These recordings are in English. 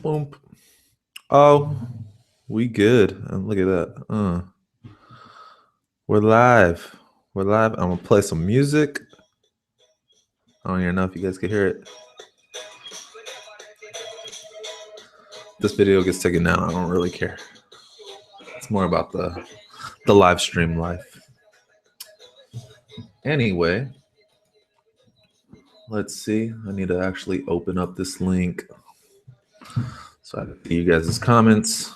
Boom. Oh, we good. Look at that. We're live. We're live. I'm gonna play some music. I don't even know if you guys can hear it. This video gets taken down. I don't really care. It's more about the live stream life. Anyway, let's see. I need to actually open up this link so I can see you guys' comments.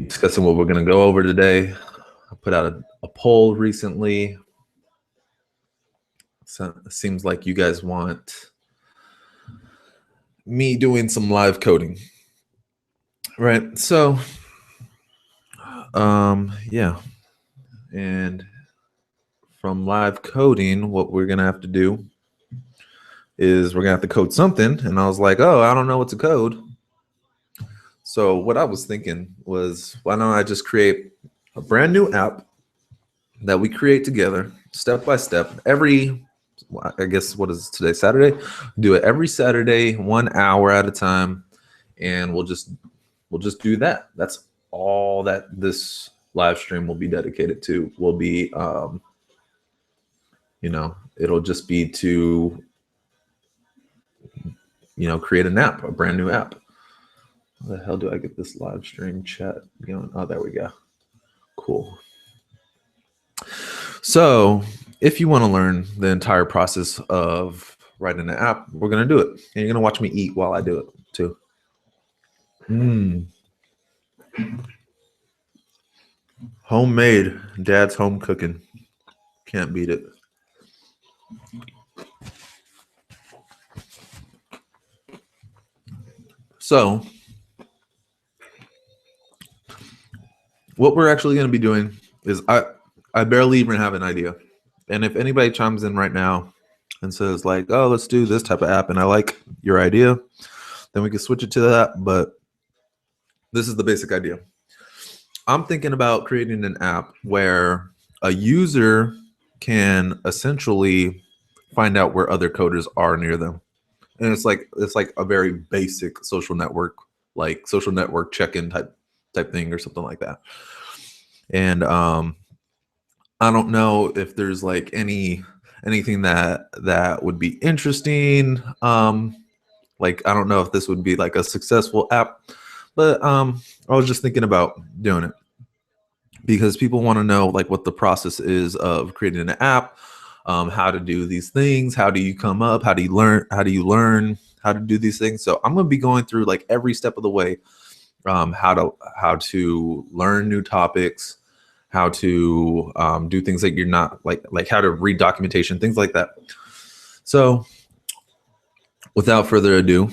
Discussing what we're going to go over today. I put out a poll recently. So it seems like you guys want me doing some live coding, right? So, yeah. And from live coding, what we're going to have to do is we're going to have to code something. And I was like, oh, I don't know what to code. So what I was thinking was, why don't I just create a brand new app that we create together, step by step, every, I guess, what is today, Saturday? Do it every Saturday, 1 hour at a time, and we'll just do that. That's all that this live stream will be dedicated to. Will be, it'll just be to, create an app, a brand new app. How the hell do I get this live stream chat going? Oh, there we go. Cool. So if you want to learn the entire process of writing an app, we're going to do it. And you're going to watch me eat while I do it too. Homemade, dad's home cooking. Can't beat it. So what we're actually going to be doing is I barely even have an idea. And if anybody chimes in right now and says like, oh, let's do this type of app, and I like your idea, then we can switch it to that. But this is the basic idea. I'm thinking about creating an app where a user can essentially find out where other coders are near them. And it's like a very basic social network, like social network check-in type thing or something like that. And I don't know if there's like anything that would be interesting. Like, I don't know if this would be like a successful app, but I was just thinking about doing it because people want to know like what the process is of creating an app, how to do these things, how do you come up, how do you learn how to do these things. So I'm going to be going through like every step of the way, how to learn new topics, how to do things that you're not like how to read documentation, things like that. So without further ado,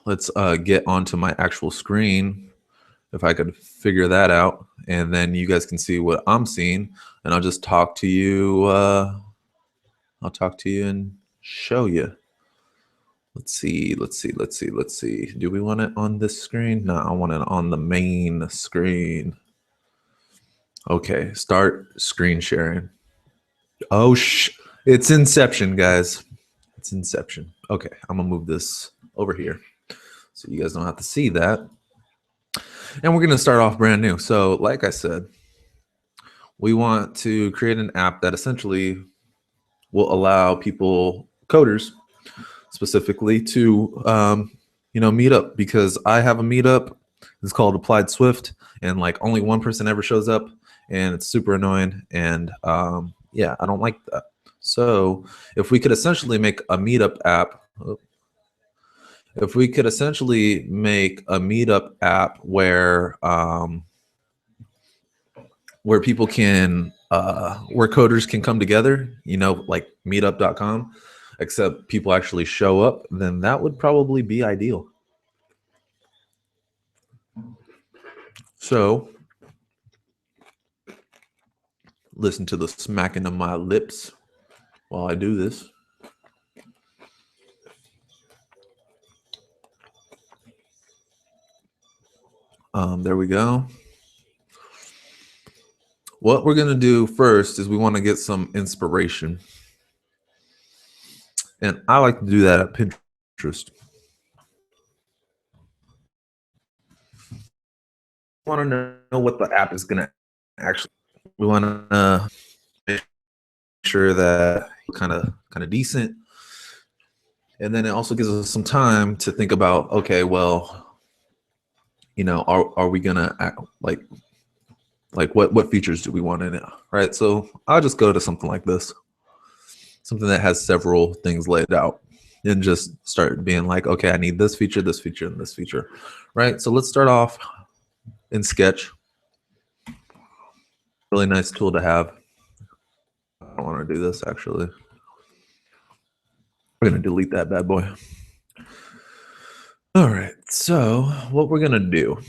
let's get onto my actual screen, if I could figure that out, and then you guys can see what I'm seeing, and I'll just talk to you. I'll talk to you and show you. Let's see. Do we want it on this screen? No, I want it on the main screen. Okay, start screen sharing. Oh, it's Inception, guys. It's Inception. Okay, I'm gonna move this over here so you guys don't have to see that. And we're gonna start off brand new. So like I said, we want to create an app that essentially will allow people, coders specifically, to meet up, because I have a meetup. It's called Applied Swift, and like only one person ever shows up, and it's super annoying. And yeah, I don't like that. So if we could essentially make a meetup app, where people can, where coders can come together, like meetup.com, except people actually show up, then that would probably be ideal. So listen to the smacking of my lips while I do this. There we go. What we're going to do first is we want to get some inspiration. And I like to do that at Pinterest. want to know what the app is going to actually. We want to make sure that kind of decent, and then it also gives us some time to think about, okay, well, are we gonna act like what features do we want in it, right? So I'll just go to something like this, something that has several things laid out, and just start being like, okay, I need this feature, and this feature, right? So let's start off in Sketch. Really nice tool to have. I want to do this actually. We're gonna delete that bad boy. All right, so what we're gonna do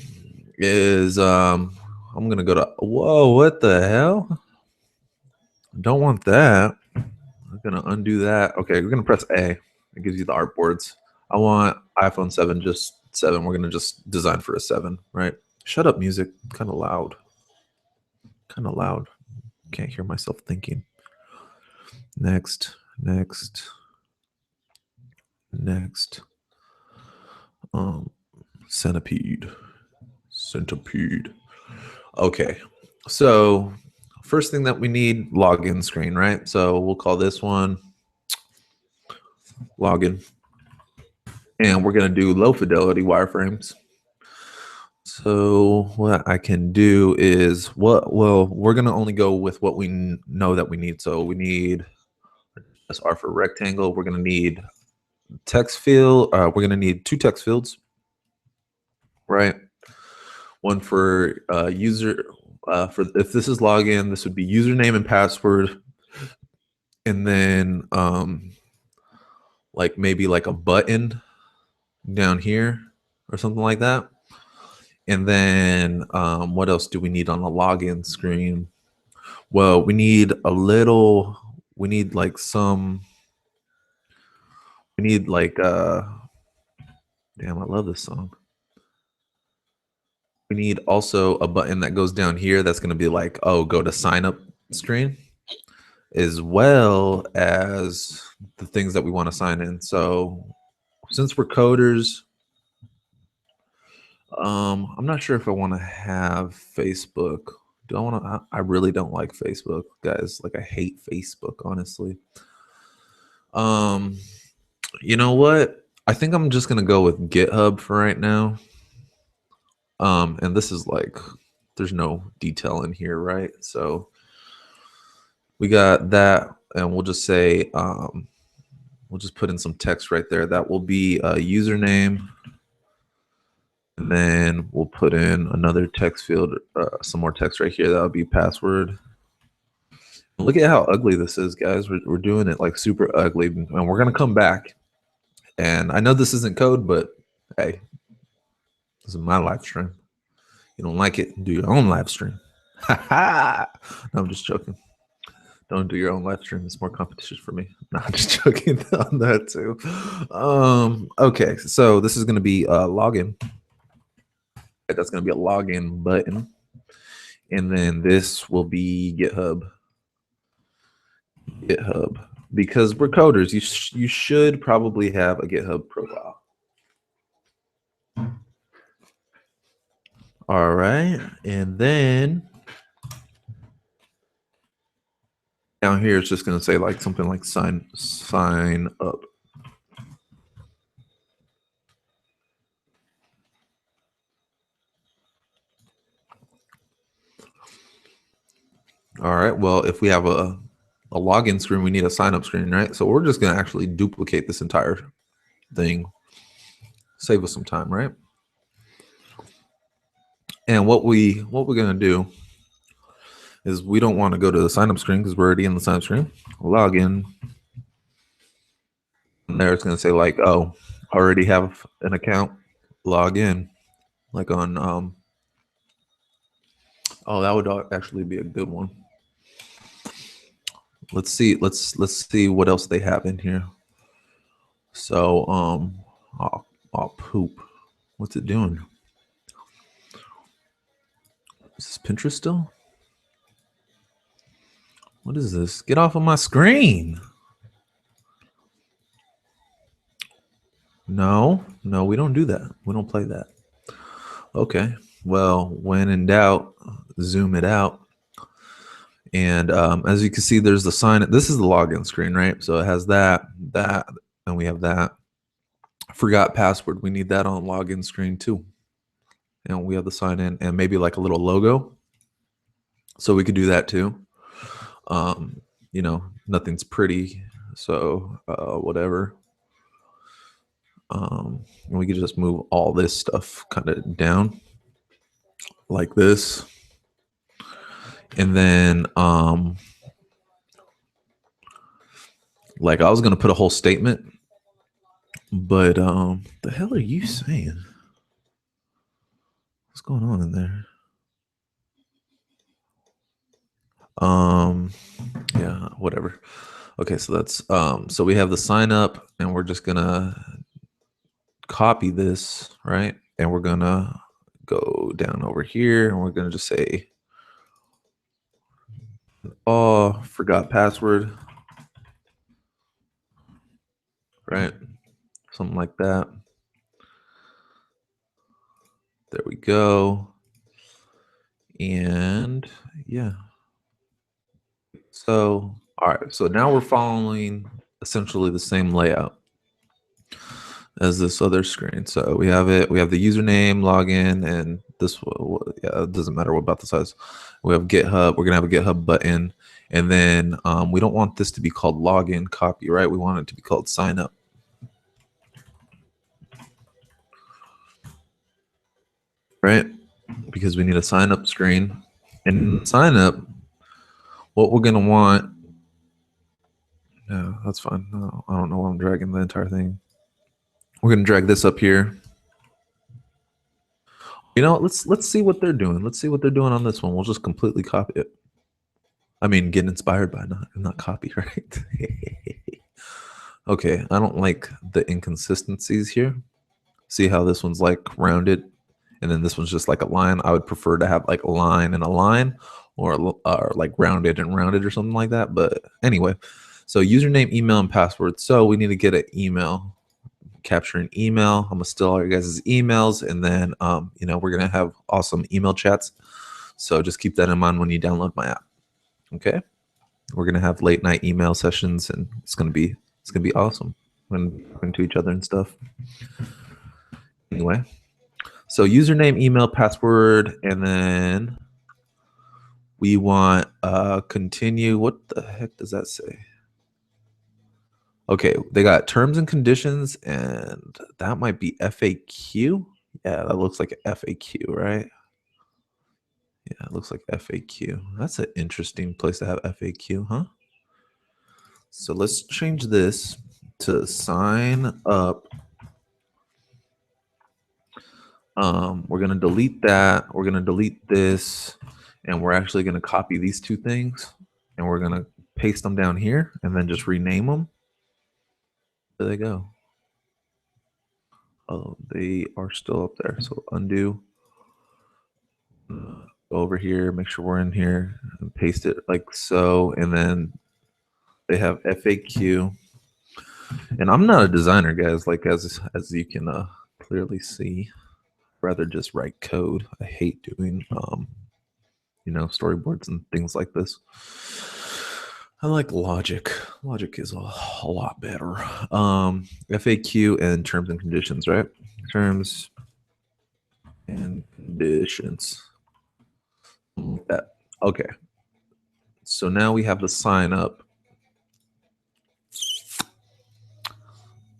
is I'm gonna go to, whoa, what the hell? Don't want that. I'm gonna undo that. Okay, we're gonna press A. It gives you the artboards. I want iPhone 7, just 7. We're gonna just design for a 7, right? Shut up, music. Kind of loud. Kind of loud. Can't hear myself thinking. Next. Centipede. Okay. So first thing that we need, login screen, right? So we'll call this one login. And we're going to do low fidelity wireframes. So what I can do is we're going to only go with what we know that we need. So we need SR for rectangle. We're going to need text field. We're going to need 2 text fields, right? One for user, for if this is login, this would be username and password. And then like maybe like a button down here or something like that. And then what else do we need on the login screen? Well, we need like damn, I love this song. We need also a button that goes down here that's going to be like, oh, go to sign up screen, as well as the things that we want to sign in. So since we're coders, I'm not sure if I want to have Facebook. Do I want to? I really don't like Facebook, guys. Like I hate Facebook, honestly. You know what? I think I'm just gonna go with GitHub for right now. And this is like, there's no detail in here, right? So we got that, and we'll just say, we'll just put in some text right there. That will be a username. And then we'll put in another text field, some more text right here. That'll be password. Look at how ugly this is, guys. We're doing it like super ugly, and we're gonna come back. And I know this isn't code, but hey, this is my live stream. You don't like it? Do your own live stream. No, I'm just joking. Don't do your own live stream. It's more competition for me. No, I'm just joking on that too. Okay, so this is gonna be a login. That's gonna be a login button. And then this will be GitHub. Because we're coders, you should probably have a GitHub profile. All right, and then down here it's just going to say like something like sign up. All right, well, if we have a login screen, we need a sign up screen, right? So we're just going to actually duplicate this entire thing. Save us some time, right? And what we're going to do is we don't want to go to the sign up screen because we're already in the sign up screen. Login. And there it's going to say like, oh, already have an account. Log in. Like on oh, that would actually be a good one. Let's see what else they have in here. So oh poop. What's it doing? Is this Pinterest still? What is this? Get off of my screen. No, we don't do that. We don't play that. Okay. Well, when in doubt, zoom it out. And as you can see, there's the sign. This is the login screen, right? So it has that, and we have that. Forgot password. We need that on login screen too. And we have the sign in and maybe like a little logo. So we could do that too. You know, nothing's pretty. So whatever. And we could just move all this stuff kind of down like this. And then like I was gonna put a whole statement, but the hell are you saying? What's going on in there? Yeah, whatever. Okay, so that's so we have the sign up and we're just gonna copy this, right? And we're gonna go down over here and we're gonna just say, oh, forgot password, right? Something like that. There we go. And yeah. So, all right. So now we're following essentially the same layout as this other screen. So we have it. We have the username, login, and this. Yeah, it doesn't matter what about the size. We have GitHub. We're gonna have a GitHub button, and then we don't want this to be called login copy, right? We want it to be called sign up. Right? Because we need a sign up screen. And sign up, what we're going to want, no, that's fine. No, I don't know why I'm dragging the entire thing. We're going to drag this up here. You know, let's see what they're doing. Let's see what they're doing on this one. We'll just completely copy it. I mean, get inspired by not copy, right? Okay, I don't like the inconsistencies here. See how this one's like rounded and then this one's just like a line. I would prefer to have like a line and a line or like rounded and rounded or something like that. But anyway, so username, email, and password. So we need to get an email, capture an email. I'm gonna steal all your guys' emails, and then you know, we're gonna have awesome email chats. So just keep that in mind when you download my app. Okay, we're gonna have late night email sessions, and it's gonna be awesome when talking to each other and stuff. Anyway, so username, email, password, and then we want continue. What the heck does that say? Okay, they got terms and conditions, and that might be FAQ. Yeah, that looks like an FAQ, right? Yeah, it looks like FAQ. That's an interesting place to have FAQ, huh? So let's change this to sign up. We're gonna delete that. We're gonna delete this, and we're actually gonna copy these two things, and we're gonna paste them down here, and then just rename them. There they go. Oh, they are still up there. So undo. Go over here, make sure we're in here, and paste it like so, and then they have FAQ. And I'm not a designer, guys. Like as you can clearly see, rather just write code. I hate doing you know, storyboards and things like this. I like logic. Logic is a lot better. FAQ and terms and conditions, right? Terms and conditions. That okay. So now we have the sign up.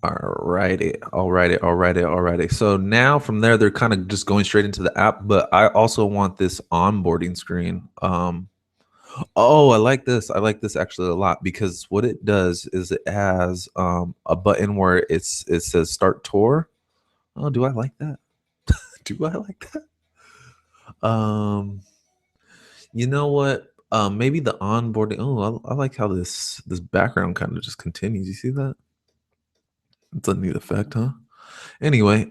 Alrighty. So now from there, they're kind of just going straight into the app, but I also want this onboarding screen. Oh, I like this. I like this actually a lot because what it does is it has a button where it says start tour. Oh, do I like that? Do I like that? You know what? Maybe the onboarding. Oh, I like how this background kind of just continues. You see that? It's a neat effect, huh? Anyway,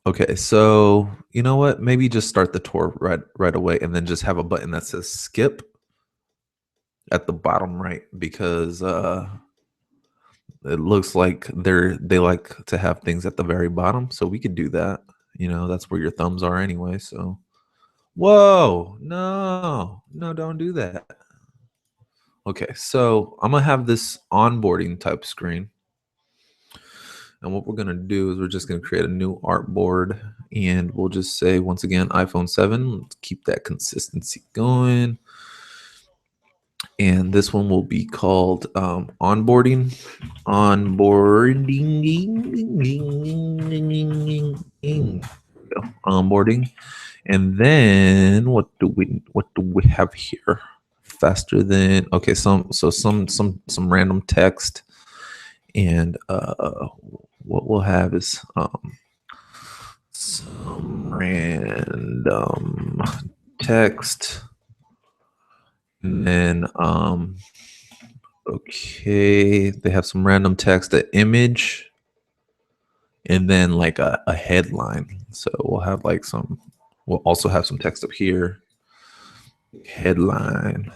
okay, so you know what? Maybe just start the tour right away and then just have a button that says skip at the bottom right because it looks like they like to have things at the very bottom, so we could do that. You know, that's where your thumbs are anyway. So, whoa, no, don't do that. Okay, so I'm gonna have this onboarding type screen. And what we're gonna do is we're just gonna create a new artboard, and we'll just say once again iPhone 7. Let's keep that consistency going. And this one will be called onboarding. Onboarding. And then what do we have here? Faster than, okay, some random text. And what we'll have is some random text, and then okay, they have some random text, an image, and then like a headline. So we'll have like we'll also have some text up here. Headline.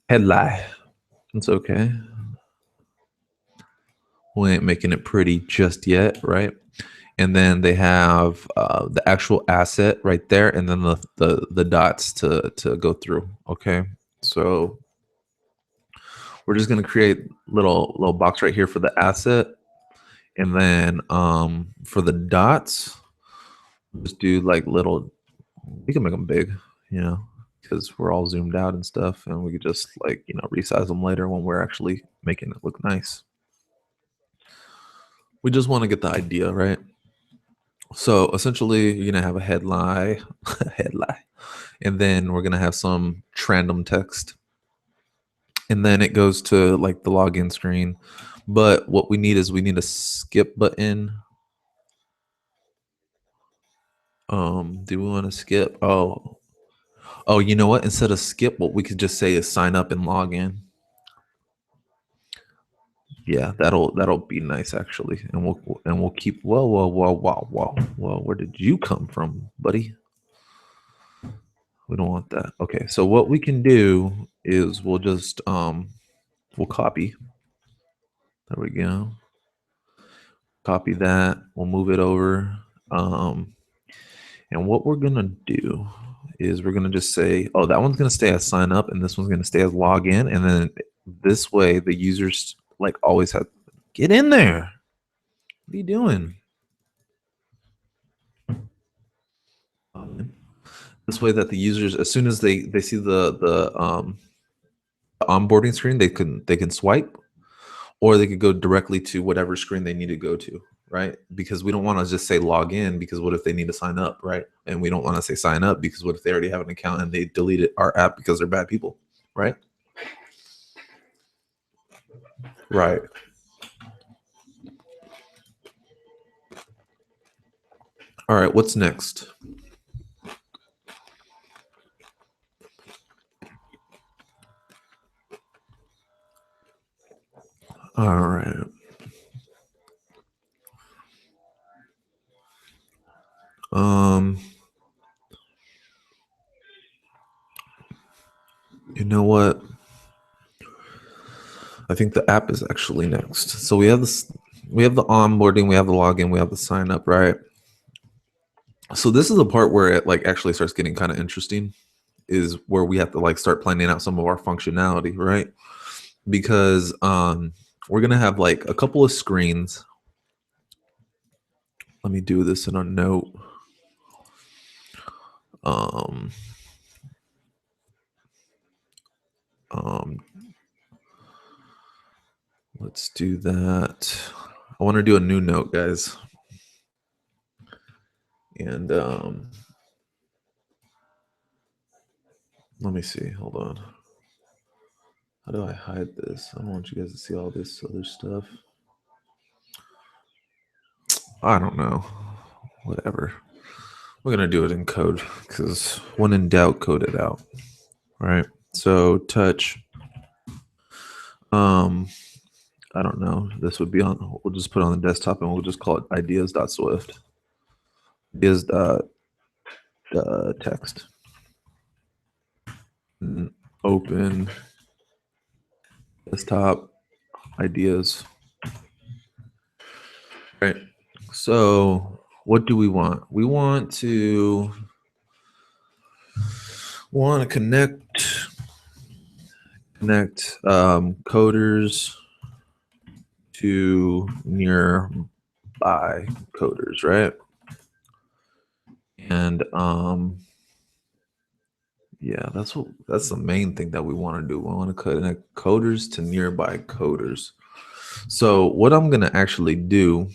It's okay. We ain't making it pretty just yet, right? And then they have the actual asset right there, and then the dots to go through. Okay, so we're just gonna create little box right here for the asset, and then for the dots, just do like little. We can make them big, you know, because we're all zoomed out and stuff, and we could just like resize them later when we're actually making it look nice. We just want to get the idea right. So essentially, you're gonna have a headline, and then we're gonna have some random text, and then it goes to like the login screen. But what we need is we need a skip button. Do we want to skip? Oh, you know what? Instead of skip, what we could just say is sign up and log in. Yeah, that'll be nice actually, and we'll keep. Whoa! Where did you come from, buddy? We don't want that. Okay, so what we can do is we'll just we'll copy. There we go. Copy that. We'll move it over. And what we're gonna do is we're gonna just say, oh, that one's gonna stay as sign up, and this one's gonna stay as log in, and then this way the users like always have get in there. What are you doing? This way that the users, as soon as they see the onboarding screen, they can swipe, or they could go directly to whatever screen they need to go to, right? Because we don't want to just say log in, because what if they need to sign up, right? And we don't want to say sign up, because what if they already have an account and they deleted our app because they're bad people, right? Right. All right, what's next? All right. You know what? I think the app is actually next. So we have this, we have the onboarding, we have the login, we have the sign up, right? So this is the part where it like actually starts getting kind of interesting, is where we have to like start planning out some of our functionality, right? Because we're gonna have like a couple of screens. Let me do this in a note. Um, let's do that. I want to do a new note, guys. And let me see. Hold on. How do I hide this? I don't want you guys to see all this other stuff. I don't know. Whatever. We're gonna do it in code, because when in doubt, code it out. Right. So touch. I don't know. This would be on. We'll just put it on the desktop, and we'll just call it ideas.swift. Ideas text. And open desktop ideas. Right. So what do we want? We want to connect coders to nearby coders, right? And yeah, that's the main thing that we want to do. We want to connect coders to nearby coders. So what I'm gonna actually do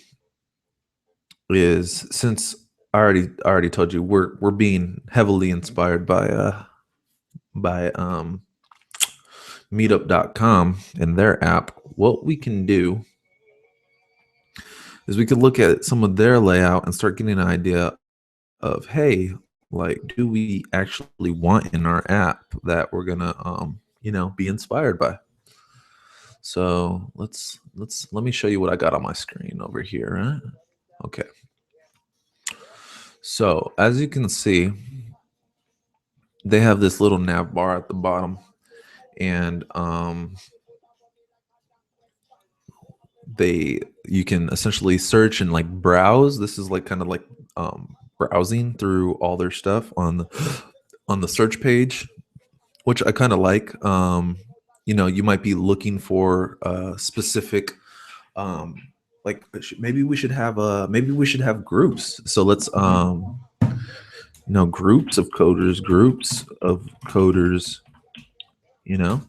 is, since I already told you we're being heavily inspired by meetup.com and their app, what we can do is we could look at some of their layout and start getting an idea of, hey, like, do we actually want in our app that we're gonna be inspired by? So let me show you what I got on my screen over here, right? Okay. So as you can see, they have this little nav bar at the bottom, and you can essentially search and like browse. This is like kind of like browsing through all their stuff on the search page, which I kind of like. You might be looking for a specific like maybe we should have groups. So let's groups of coders, you know.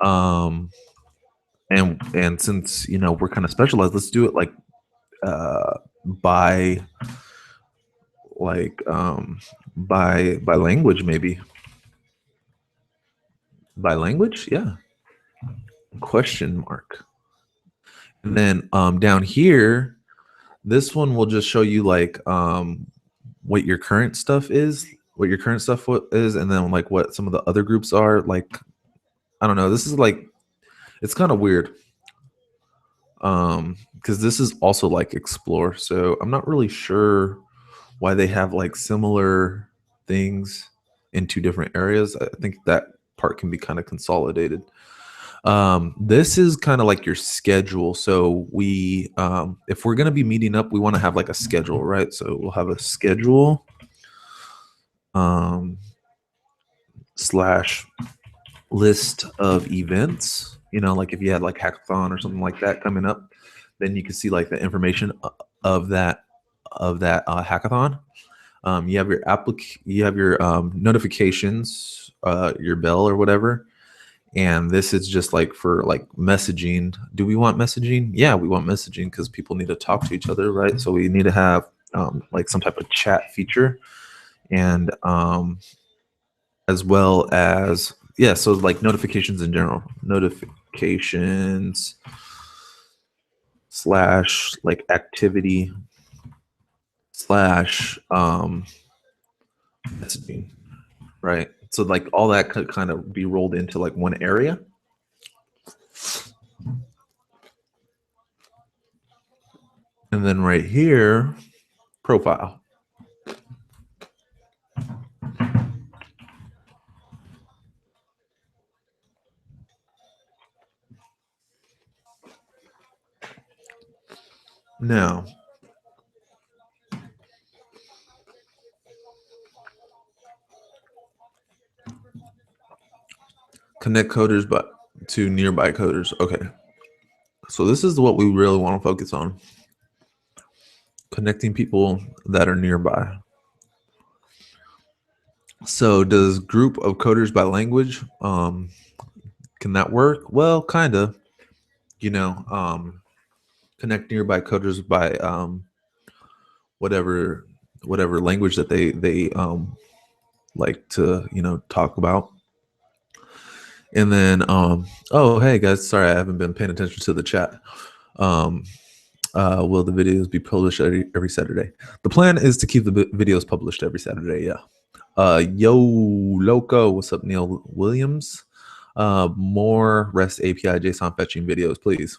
Um and since we're kind of specialized, let's do it like by by language, maybe. By language, yeah. Question mark. And then down here, this one will just show you like what your current stuff is, and then like what some of the other groups are. Like, I don't know. This is like, it's kind of weird. Because this is also like explore. So I'm not really sure why they have like similar things in two different areas. I think that part can be kind of consolidated. This is kind of like your schedule. So we, if we're going to be meeting up, we want to have like a schedule, right? So we'll have a schedule, slash list of events, like if you had like hackathon or something like that coming up, then you can see like the information of that hackathon. You have your notifications, your bell or whatever. And this is just like for like messaging. Do we want messaging? Yeah, we want messaging because people need to talk to each other, right? So we need to have like some type of chat feature, and as well as, yeah, so like notifications in general. Notifications slash like activity slash messaging, right? So like all that could kind of be rolled into like one area. And then right here, profile. Now, connect coders but to nearby coders. Okay. So this is what we really want to focus on. Connecting people that are nearby. So does group of coders by language, can that work? Well, kind of. Connect nearby coders by whatever language that they like to talk about. And then oh, hey guys, sorry, I haven't been paying attention to the chat. Will the videos be published every Saturday? The plan is to keep the videos published every Saturday. Yeah. Yo, Loco, what's up, Neil Williams? More REST API JSON fetching videos, please.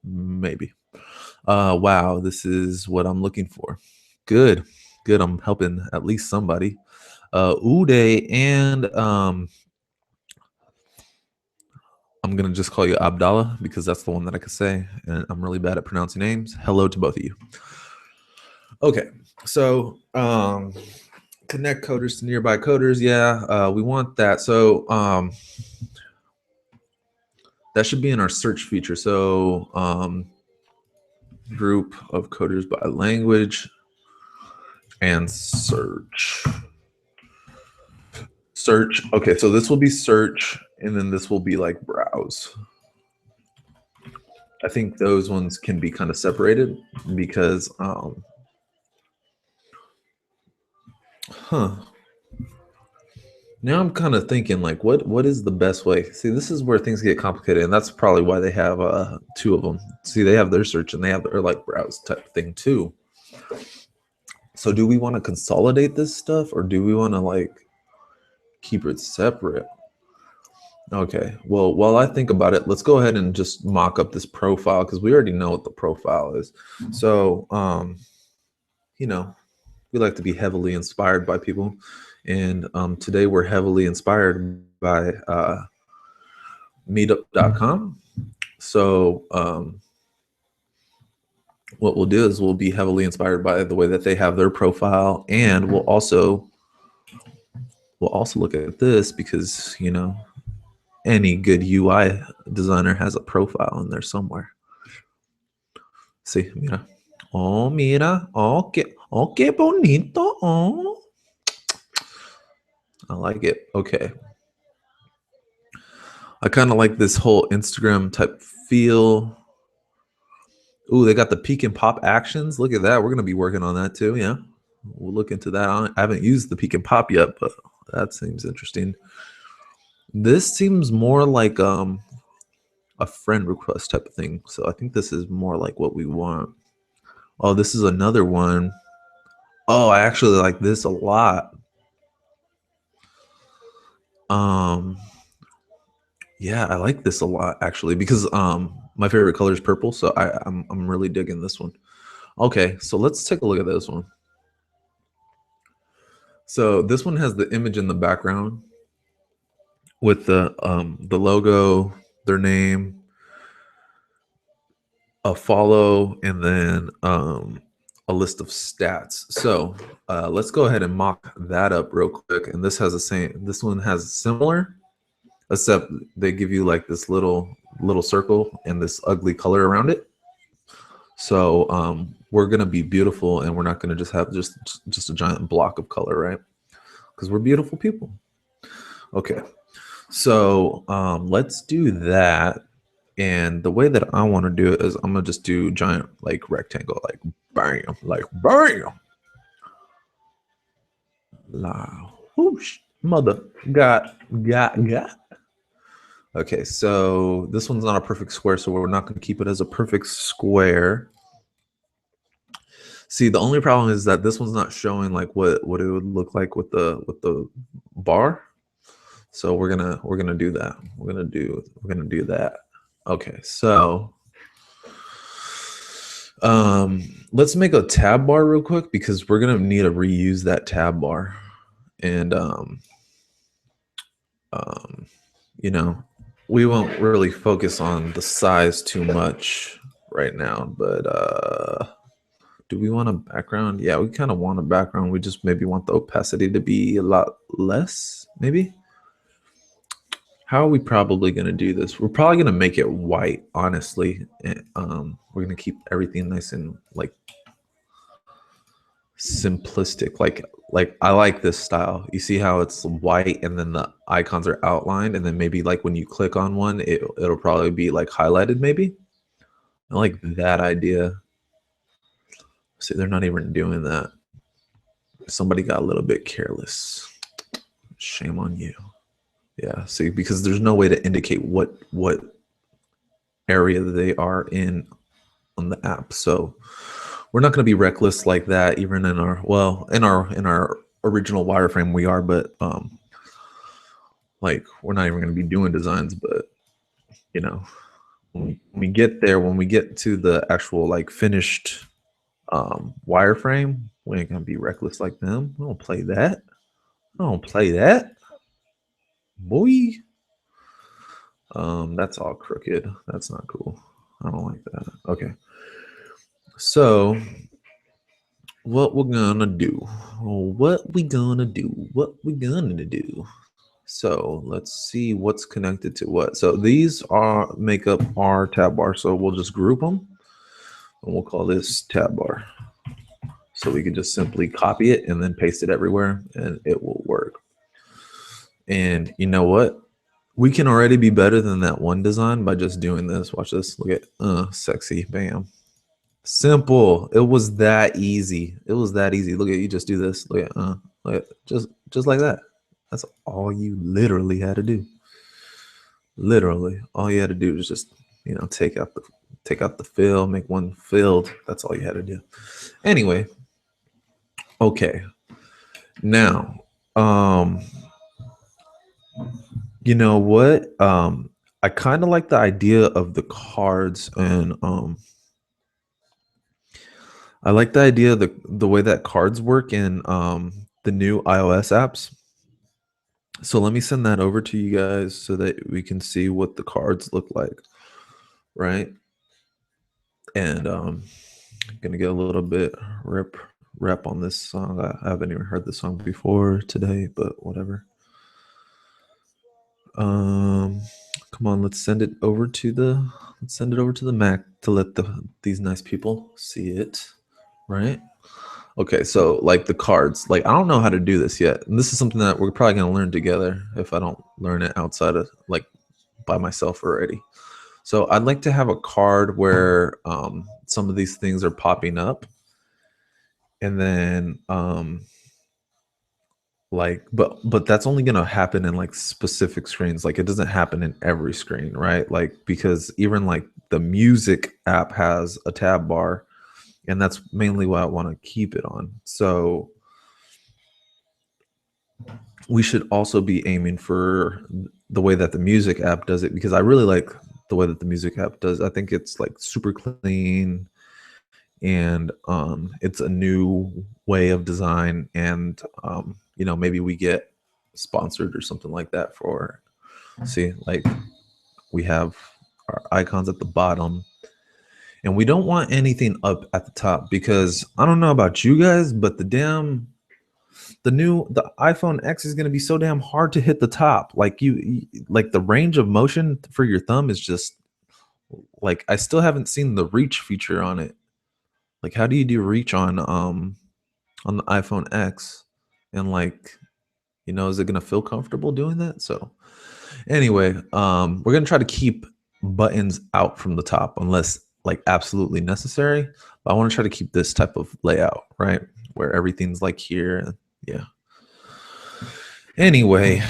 Maybe. Wow, this is what I'm looking for. Good. I'm helping at least somebody. Uday and I'm gonna just call you Abdallah because that's the one that I could say, and I'm really bad at pronouncing names. Hello to both of you. Okay, so connect coders to nearby coders. Yeah, we want that. So that should be in our search feature. So group of coders by language and search. Search. Okay, so this will be search, and then this will be like browse. I think those ones can be kind of separated because, now I'm kind of thinking like, what is the best way? See, this is where things get complicated, and that's probably why they have two of them. See, they have their search and they have their like browse type thing too. So, do we want to consolidate this stuff, or do we want to like keep it separate? Okay. Well, while I think about it, let's go ahead and just mock up this profile because we already know what the profile is. So, you know, we like to be heavily inspired by people. And today we're heavily inspired by meetup.com. So what we'll do is we'll be heavily inspired by the way that they have their profile, and we'll also look at this because, you know, any good UI designer has a profile in there somewhere. See, mira. Oh, mira. Oh, qué bonito. Oh. I like it. Okay. I kind of like this whole Instagram type feel. Ooh, they got the peek and pop actions. Look at that. We're going to be working on that too. Yeah. We'll look into that. I haven't used the peek and pop yet, but that seems interesting. This seems more like a friend request type of thing. So I think this is more like what we want. Oh, this is another one. Oh, I actually like this a lot. Yeah, I like this a lot actually because my favorite color is purple, so I'm really digging this one. Okay, so let's take a look at this one. So this one has the image in the background with the logo, their name, a follow, and then a list of stats. So let's go ahead and mock that up real quick. And this has the same. This one has similar, except they give you like this little circle and this ugly color around it. So we're gonna be beautiful, and we're not gonna just have just a giant block of color, right? Because we're beautiful people. Okay, so let's do that. And the way that I want to do it is I'm gonna just do giant like rectangle, like bam, like bam. La whoosh, mother got. Okay, so this one's not a perfect square, so we're not gonna keep it as a perfect square. See, the only problem is that this one's not showing like what it would look like with the bar. So we're gonna do that. We're gonna do that. Okay, so let's make a tab bar real quick because we're gonna need to reuse that tab bar, and you know, we won't really focus on the size too much right now, but do we want a background? Yeah, we kind of want a background. We just maybe want the opacity to be a lot less, maybe. How are we probably going to do this? We're probably going to make it white, honestly. And, we're going to keep everything nice and like simplistic. Like I like this style. You see how it's white and then the icons are outlined, and then maybe like when you click on one, it'll probably be like highlighted. Maybe I like that idea. See, they're not even doing that. Somebody got a little bit careless. Shame on you. Yeah, see, because there's no way to indicate what area they are in on the app. So we're not going to be reckless like that, even in our in our original wireframe we are, but like we're not even going to be doing designs. But you know, when we get there, when we get to the actual like finished wireframe, we ain't gonna be reckless like them. I don't play that. I don't play that, boy. That's all crooked. That's not cool. I don't like that. Okay. So what we're gonna do. What we gonna do? What we gonna do? So let's see what's connected to what. So these are make up our tab bar. So we'll just group them and we'll call this tab bar. So we can just simply copy it and then paste it everywhere and it will work. And you know what? We can already be better than that one design by just doing this. Watch this. Look at sexy. Bam. Simple. It was that easy. It was that easy. Look at you just do this. Look at just like that. That's all you literally had to do. Literally. All you had to do was just, take out the fill, make one filled. That's all you had to do. Anyway, okay. Now, you know what? I kind of like the idea of the cards, and I like the idea of the way that cards work in the new iOS apps. So let me send that over to you guys so that we can see what the cards look like, right? And gonna get a little bit rep on this song. I haven't even heard the song before today, but whatever. Come on, let's send it over to the Mac to let these nice people see it, right? Okay, so like the cards, like I don't know how to do this yet, and this is something that we're probably gonna learn together if I don't learn it outside of like by myself already. So I'd like to have a card where some of these things are popping up, and then like but that's only going to happen in like specific screens. Like it doesn't happen in every screen, right? Like because even like the music app has a tab bar, and that's mainly what I want to keep it on. So we should also be aiming for the way that the music app does it, because I really like the way that the music app does. I think it's like super clean, and it's a new way of design, and maybe we get sponsored or something like that for, see, like we have our icons at the bottom, and we don't want anything up at the top, because I don't know about you guys, but the iPhone X is going to be so damn hard to hit the top. Like like the range of motion for your thumb is just like, I still haven't seen the reach feature on it. Like how do you do reach on the iPhone X? And like, is it going to feel comfortable doing that? So anyway, we're going to try to keep buttons out from the top unless like absolutely necessary. But I want to try to keep this type of layout, right? Where everything's like here. Yeah. Anyway,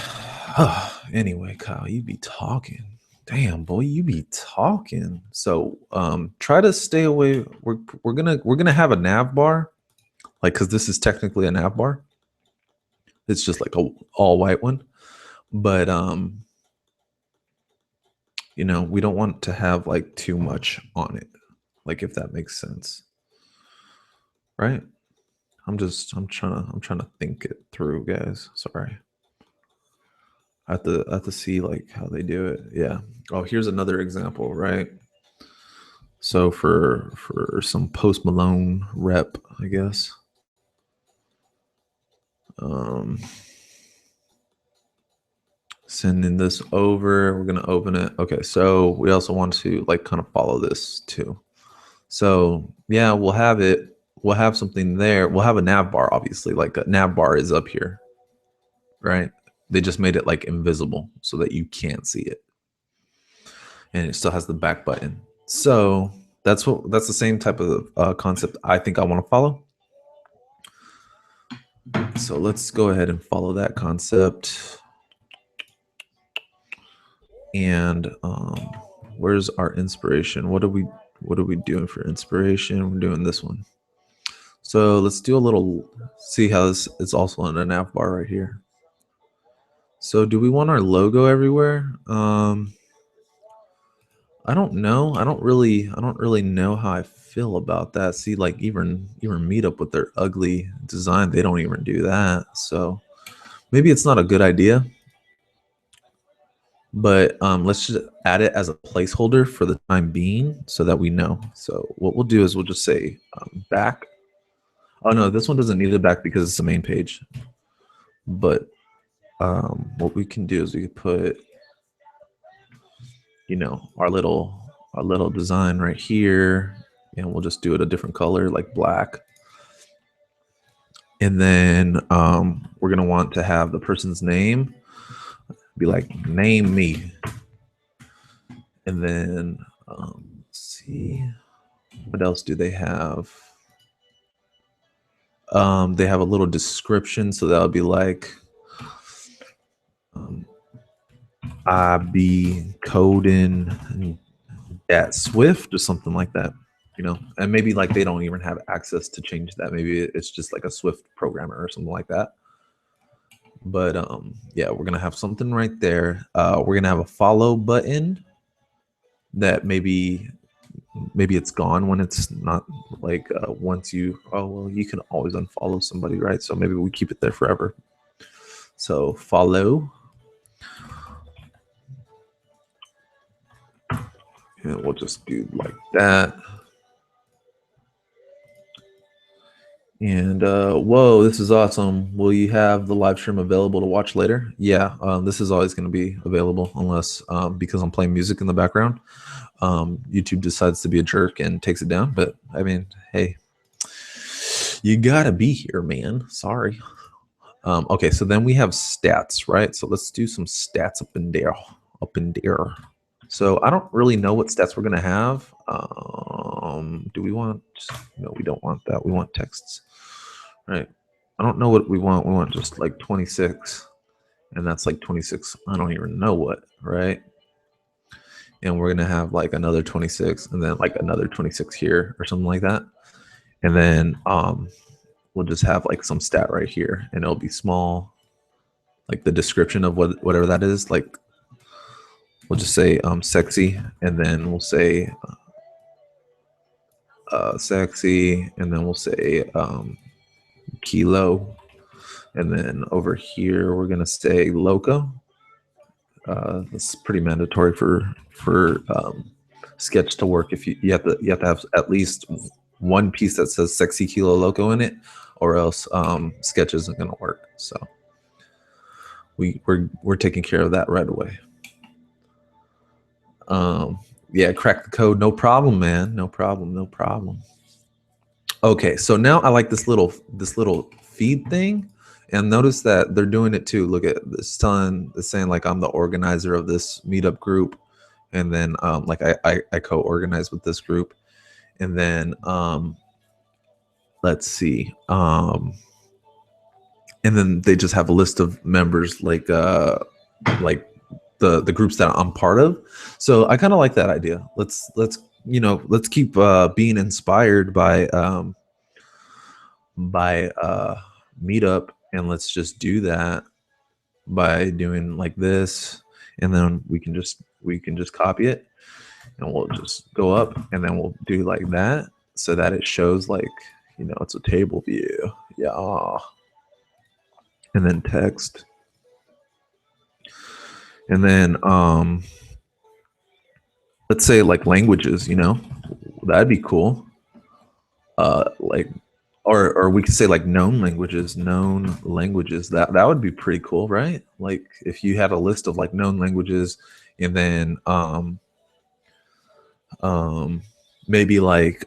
anyway, Kyle, you be talking. Damn, boy, you be talking. So try to stay away. We're gonna have a nav bar, like, because this is technically a nav bar. It's just like a all white one, but we don't want to have like too much on it, like, if that makes sense, right? I'm trying to think it through, guys. Sorry. I have to see like how they do it. Yeah. Oh, here's another example, right? So for some Post Malone rep, I guess. Sending this over. We're gonna open it. Okay, so we also want to like kind of follow this too. So yeah, we'll have it. We'll have something there. We'll have a nav bar, obviously. Like a nav bar is up here, right? They just made it like invisible so that you can't see it, and it still has the back button. So that's the same type of concept I think I want to follow. So let's go ahead and follow that concept. And where's our inspiration? What are we doing for inspiration? We're doing this one. So let's do a little, see how this is also on a nav bar right here. So do we want our logo everywhere? I don't know. I don't really know how I feel about that. See, like even Meetup with their ugly design, they don't even do that. So maybe it's not a good idea. But let's just add it as a placeholder for the time being so that we know. So what we'll do is we'll just say back. Oh no, this one doesn't need it back because it's the main page. But what we can do is we could put, you know, our little design right here, and we'll just do it a different color, like black. And then we're gonna want to have the person's name be like, name me. And then let's see, what else do they have? They have a little description, so that would be like, I be coding at Swift or something like that, you know. And maybe like they don't even have access to change that. Maybe it's just like a Swift programmer or something like that. But yeah, we're gonna have something right there. We're gonna have a follow button that maybe it's gone when it's not, like once you, oh well, you can always unfollow somebody, right? So maybe we keep it there forever. So follow, and we'll just do like that. And whoa, this is awesome. Will you have the live stream available to watch later? Yeah, this is always going to be available unless because I'm playing music in the background, YouTube decides to be a jerk and takes it down. But I mean, hey, you gotta be here, man. Sorry. Okay, so then we have stats, right? So let's do some stats up in there. So I don't really know what stats we're gonna have. Do we want? No, we don't want that. We want texts, right? I don't know what we want. We want just like 26, and that's like 26. I don't even know what, right? And we're gonna have like another 26, and then like another 26 here or something like that, and then we'll just have like some stat right here, and it'll be small, like the description of whatever that is. Like we'll just say sexy, and then we'll say sexy, and then we'll say kilo, and then over here we're gonna say loco. That's pretty mandatory for Sketch to work. If you have to have at least one piece that says sexy kilo loco in it, or else Sketch isn't gonna work. So we're taking care of that right away. Yeah, crack the code, no problem, man. No problem. Okay, so now I like this little feed thing, and notice that they're doing it too. Look at this, saying like I'm the organizer of this meetup group, and then like I co-organize with this group, and then let's see, and then they just have a list of members, like the groups that I'm part of. So I kind of like that idea. Let's keep being inspired by Meetup, and let's just do that by doing like this, and then we can just copy it, and we'll just go up, and then we'll do like that, so that it shows like, it's a table view. Yeah. And then text, and then let's say like languages, that'd be cool. Like, or we could say like known languages. That would be pretty cool, right? Like if you had a list of like known languages, and then maybe like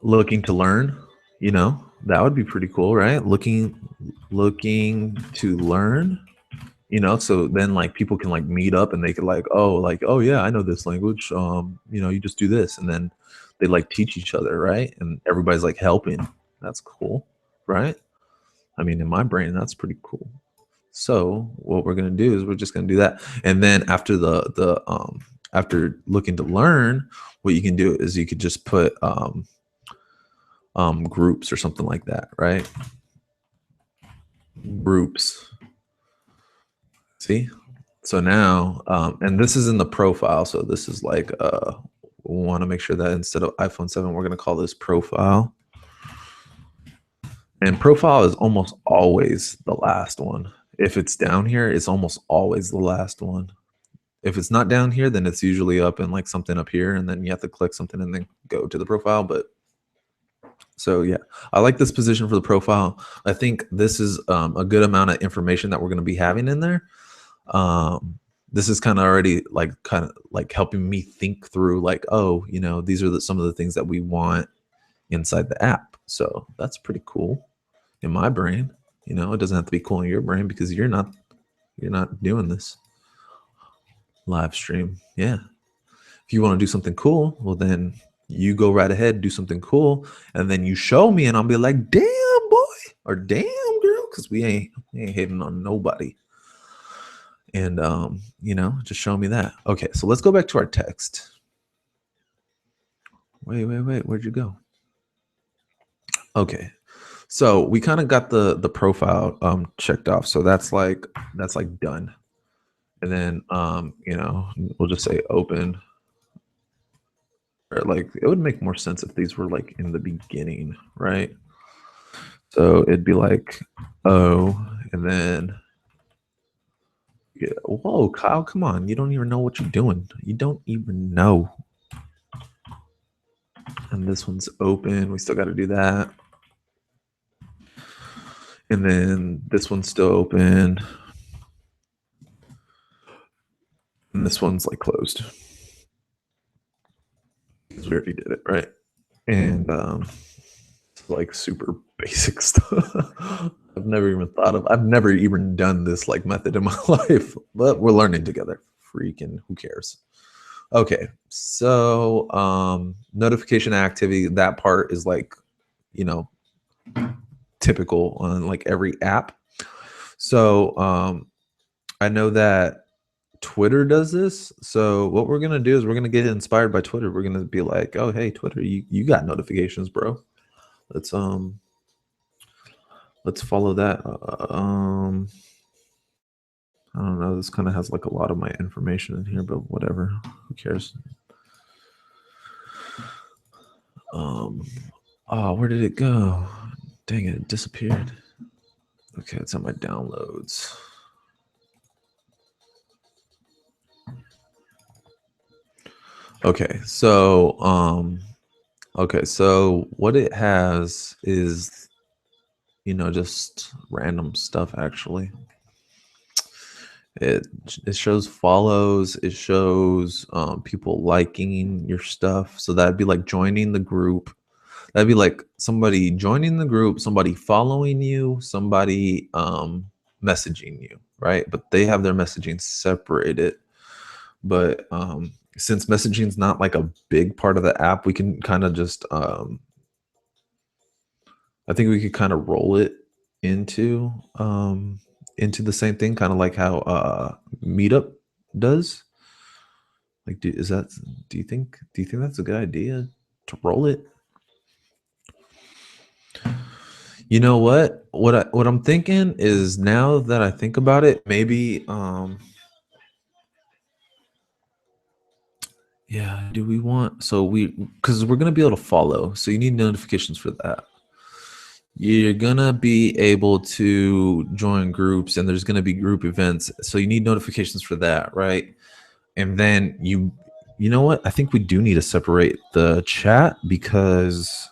looking to learn, that would be pretty cool, right? Looking to learn, so then like people can like meet up, and they could like, oh yeah, I know this language, you just do this, and then they like teach each other, right? And everybody's like helping. That's cool, right? I mean, in my brain, that's pretty cool. So what we're gonna do is we're just gonna do that, and then after after looking to learn, what you can do is you could just put groups or something like that, right? Groups. See? So now, and this is in the profile. So this is like, we want to make sure that instead of iPhone 7, we're going to call this profile. And profile is almost always the last one. If it's down here, it's almost always the last one. If it's not down here, then it's usually up in like something up here, and then you have to click something and then go to the profile. But so yeah, I like this position for the profile. I think this is a good amount of information that we're going to be having in there. This is kind of already like helping me think through like, oh, you know, these are some of the things that we want inside the app. So that's pretty cool in my brain. You know, it doesn't have to be cool in your brain because you're not doing this live stream. Yeah. If you want to do something cool, well then you go right ahead, do something cool, and then you show me and I'll be like, damn boy or damn girl, because we ain't hating on nobody. And you know, just show me that. Okay, so let's go back to our text. Wait, where'd you go? Okay, so we kind of got the profile checked off, so that's like done. And then you know, we'll just say open. Or like it would make more sense if these were like in the beginning, right? So it'd be like oh, and then yeah, whoa, Kyle, come on, you don't even know what you're doing. You don't even know. And this one's open. We still got to do that. And then this one's still open. And this one's like closed. We already did it, right? And it's like super basic stuff. I've never even done this like method in my life, but we're learning together. Freaking who cares? Okay, so notification activity, that part is like, you know, typical on like every app. So I know that Twitter does this. So what we're gonna do is we're gonna get inspired by Twitter. We're gonna be like, oh hey Twitter, you got notifications, bro. Let's follow that. I don't know. This kind of has like a lot of my information in here, but whatever. Who cares? Oh, where did it go? Dang it disappeared. Okay, it's on my downloads. Okay, so what it has is, you know, just random stuff actually. It shows follows, it shows people liking your stuff. So that'd be like joining the group. That'd be like somebody joining the group, somebody following you, somebody messaging you, right? But they have their messaging separated. But since messaging is not like a big part of the app, we can kind of just I think we could kind of roll it into the same thing, kind of like how Meetup does. Like, do you think that's a good idea to roll it? You know what? What I'm thinking is, now that I think about it, maybe yeah, do we want, because we're gonna be able to follow, so you need notifications for that. You're gonna be able to join groups and there's gonna be group events, so you need notifications for that, right? And then you know what, I think we do need to separate the chat, because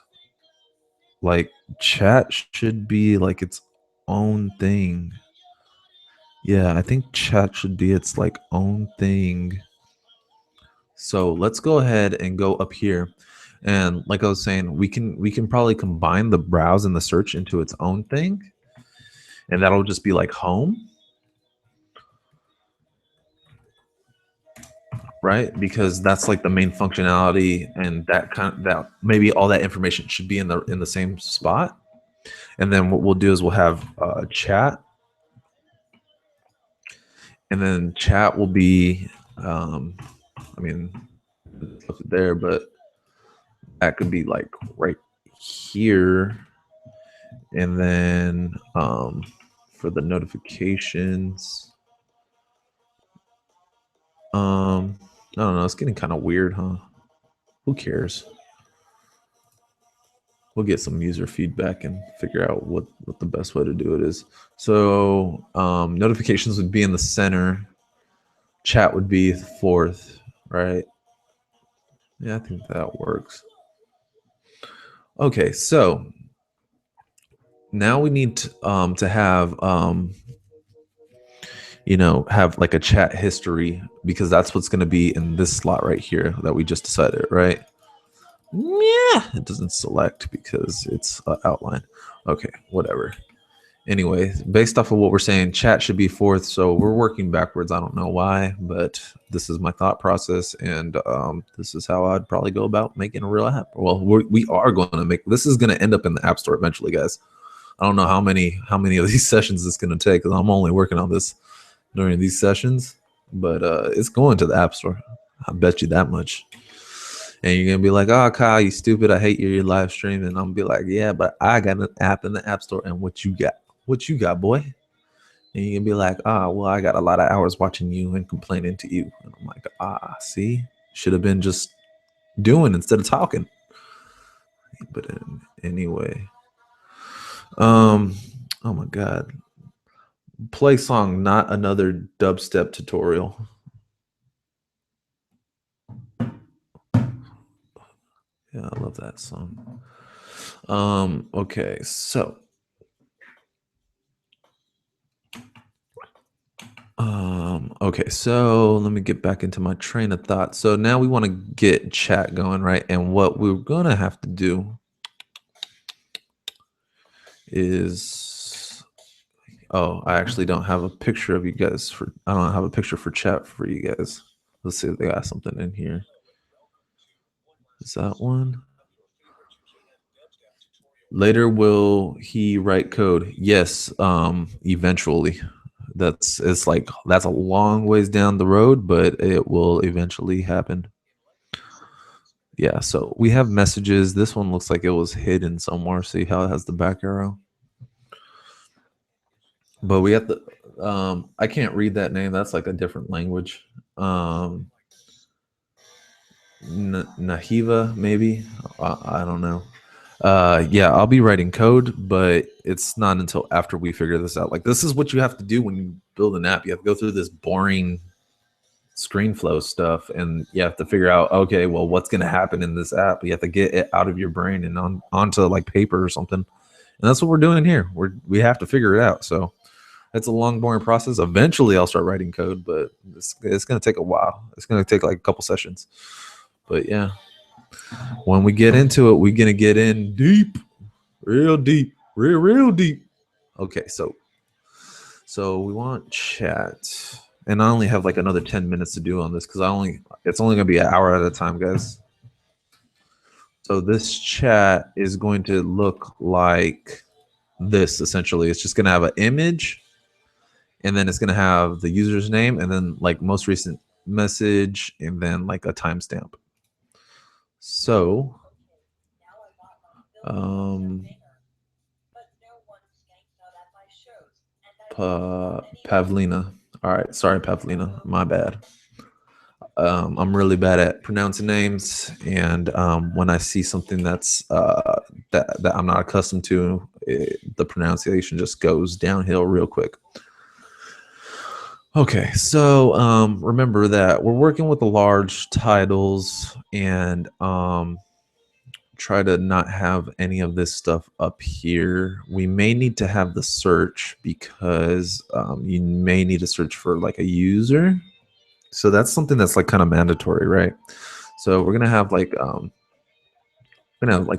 like chat should be like its own thing. Yeah, I think chat should be its like own thing. So let's go ahead and go up here, and like I was saying, we can probably combine the browse and the search into its own thing, and that'll just be like home, right? Because that's like the main functionality, and that maybe all that information should be in the same spot. And then what we'll do is we'll have chat, and then chat will be I mean there, but that could be like right here. And then for the notifications, I don't know, it's getting kind of weird, huh? Who cares? We'll get some user feedback and figure out what the best way to do it is. So notifications would be in the center. Chat would be fourth, right? Yeah, I think that works. Okay, so now we need to have have like a chat history, because that's what's going to be in this slot right here that we just decided, right? Yeah, it doesn't select because it's outline. Okay, whatever. Anyway, based off of what we're saying, chat should be fourth, so we're working backwards. I don't know why, but this is my thought process, and this is how I'd probably go about making a real app. Well, we are going to make this is going to end up in the App Store eventually, guys. I don't know how many of these sessions it's going to take, because I'm only working on this during these sessions, but it's going to the App Store. I bet you that much. And you're gonna be like, "Oh, Kyle, you stupid! I hate your live stream." And I'm gonna be like, "Yeah, but I got an app in the App Store, and what you got? What you got, boy?" And you can be like, well, I got a lot of hours watching you and complaining to you." And I'm like, see, should have been just doing instead of talking. But anyway, oh my God, play song, not another dubstep tutorial. Yeah, I love that song. Okay, so okay, so let me get back into my train of thought. So now we want to get chat going, right? And what we're gonna have to do is, oh, I actually don't have a picture of you guys I don't have a picture for chat for you guys. Let's see if they got something in here. Is that one? Later will he write code? Yes, eventually. That's a long ways down the road, but it will eventually happen. Yeah, so we have messages. This one looks like it was hidden somewhere. See how it has the back arrow? But we have to I can't read that name. That's like a different language. Nahiva, maybe. I don't know. Yeah, I'll be writing code, but it's not until after we figure this out. Like, this is what you have to do when you build an app. You have to go through this boring screen flow stuff, and you have to figure out, okay, well, what's going to happen in this app. You have to get it out of your brain and onto like paper or something. And that's what we're doing here. We have to figure it out. So it's a long, boring process. Eventually, I'll start writing code, but it's going to take a while. It's going to take like a couple sessions. But yeah, when we get into it, we're going to get in deep, real deep, real deep. Okay, so we want chat. And I only have like another 10 minutes to do on this, because it's only going to be an hour at a time, guys. So this chat is going to look like this, essentially. It's just going to have an image, and then it's going to have the user's name, and then like most recent message, and then like a timestamp. So Pavlina. All right, sorry, Pavlina, my bad. I'm really bad at pronouncing names, and when I see something that's that I'm not accustomed to, the pronunciation just goes downhill real quick. Okay, so remember that we're working with the large titles, and try to not have any of this stuff up here. We may need to have the search, because you may need to search for like a user. So that's something that's like kind of mandatory, right? So we're gonna have like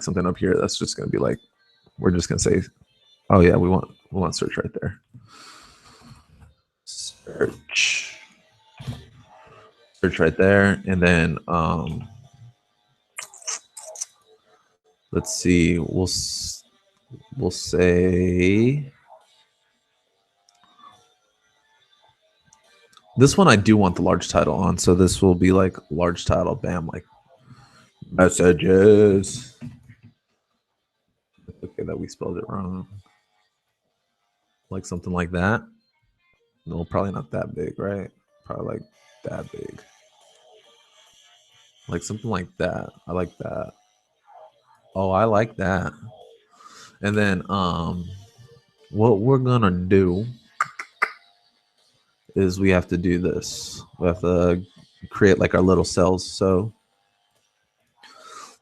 something up here that's just gonna be like, we're just gonna say, oh yeah, we want search right there. Search right there, and then let's see, we'll say this one I do want the large title on, so this will be like large title, bam, like messages. Okay, that we spelled it wrong. Like something like that. No, probably not that big, right? Probably like that big. Like something like that. I like that. Oh, I like that. And then what we're gonna do is we have to do this. We have to create like our little cells. So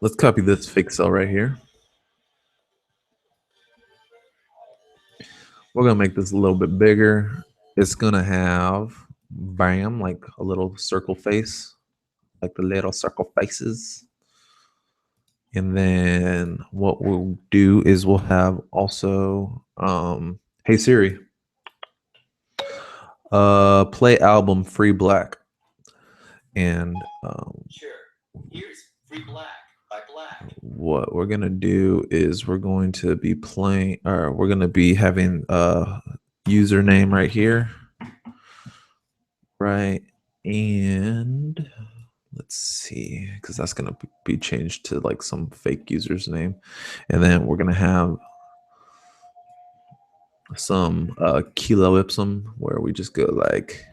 let's copy this fake cell right here. We're gonna make this a little bit bigger. It's gonna have, bam, like a little circle face, like the little circle faces. And then what we'll do is we'll have also, hey Siri, play album Free Black. And sure. Here's Free Black by Black. What we're gonna do is we're going to be playing, or we're gonna be having a username right here, right? And let's see, because that's gonna be changed to like some fake user's name, and then we're gonna have some kilo ipsum where we just go like